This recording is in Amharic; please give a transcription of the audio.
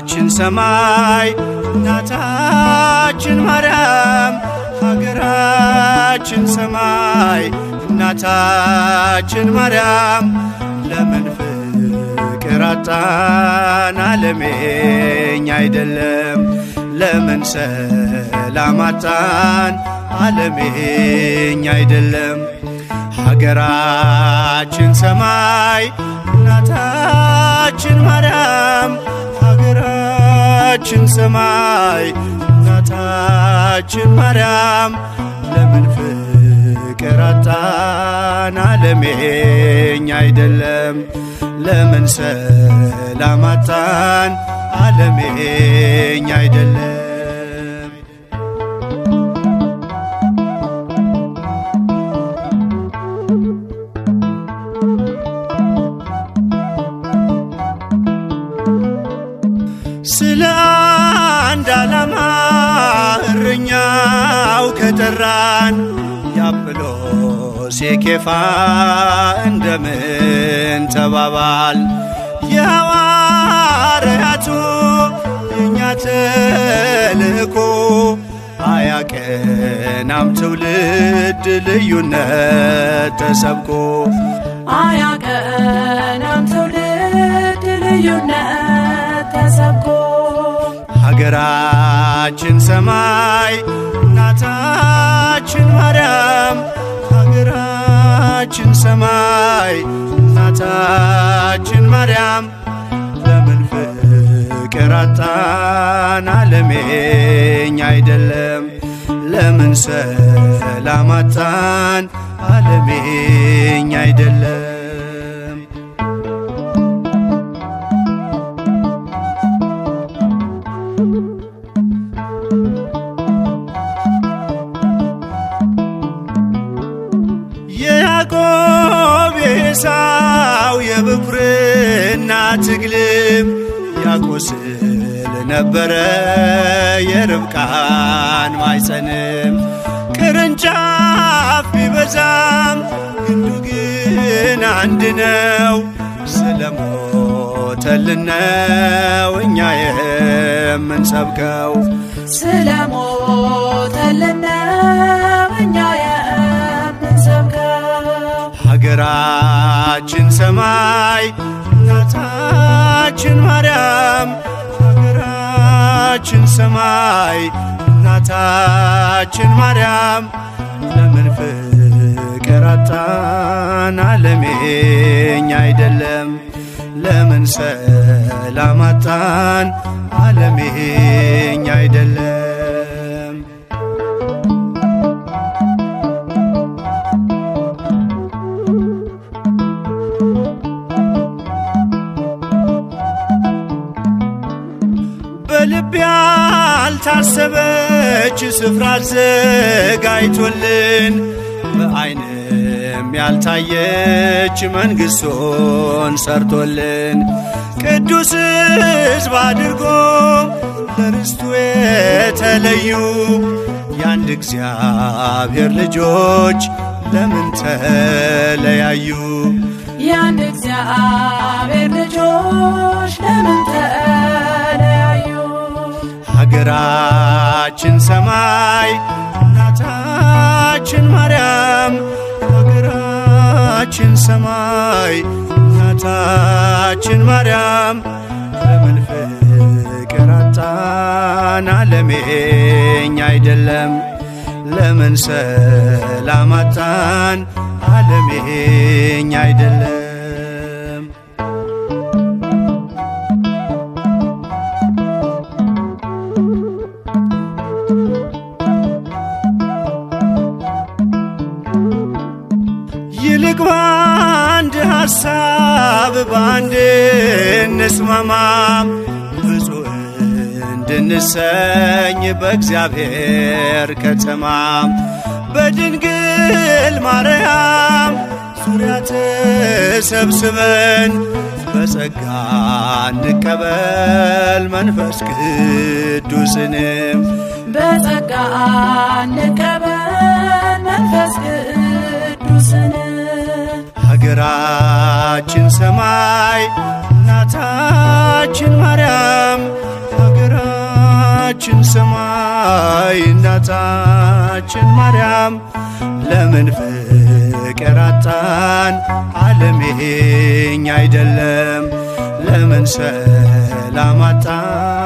ሀገራችን ሰማይ እናታችን ማርያም ሀገራችን ሰማይ እናታችን ማርያም ለምን ፍቅር አጣን ዓለም የኛ አይደለም ለምን ሰላም አጣን ዓለም የኛ አይደለም ሀገራችን ሰማይ እናታችን ማርያም ሀገራችን ሰማይ እናታችን ማርያም ለምን ፍቅር አጣን ዓለም የኛ አይደለም ለምን ሰላም አጣን ዓለም የኛ አይደለም ስለ አንድ ዓላማ እረኛው ከጠራን የአጵሎስ የኬፋ እንደምን ተባባል የሐዋርያቱ የእኛ ተልእኮ አያቀናም ትውልድ ልዩነት ተሰብኮ አያቀናም ትውልድ ልዩነት ተሰብኮ ሀገራችን ሰማይ እናታችን ማርያም ሀገራችን ሰማይ እናታችን ማርያም ለምን ፍቅር አጣን ዓለም የኛ አይደለም ለምን ሰላም አጣን ዓለም የኛ አይደለም የያዕቆብ የኤሳው የብኩርና ትግልም ያቆስል ነበረ የርብቃን ማኅፀንም ቅርንጫፍ ቢበዛም ግንዱ ግን አንድ ነው ስለሞተልን ነው እኛ የምንሰብከው ስለሞተልን ነው እኛ ሀገራችን ሰማይ እናታችን ማርያም ሀገራችን ሰማይ እናታችን ማርያም ለምን ፍቅር አጣን ዓለም የኛ አይደለም ለምን ሰላም አጣን ዓለም የኛ አይደለም በልብ ያልታሰበች ስፍራ አዘጋጅቶልን በዓይንም ያልታየች መንግሥቱን ሰርቶልን ቅዱስ ሕዝብ አድርጎ ለርስቱ የተለዩ የአንድ እግዚአብሔር ልጆች ለምን ተለያዩ የአንድ እግዚአብሔር ልጆች ለምን ተለያዩ ሀገራችን ሰማይ እናታችን ማርያም ሀገራችን ሰማይ እናታችን ማርያም ለምን ፍቅር አጣን ዓለም የኛ አይደለም ለምን ሰላም አጣን ዓለም የኛ አይደለም ይልቅ በአንድ ሐሳብ በአንድ እንስማማ ብፁዕ እንድንሰኝ በእግዚአብሔር ከተማ በድንግል ማርያም ዙሪያ ተሰብስበን በጸጋ እንቀበል መንፈስ ቅዱስንም በጸጋ እንቀበል መንፈስ ቅዱስን ሀገራችን ሰማይ እናታችን ማርያም የሁላችን ሰማይ እናታችን ማርያም ለምን ፍቅር አጣን ዓለም የኛ አይደለም ለምን ሰላም አጣን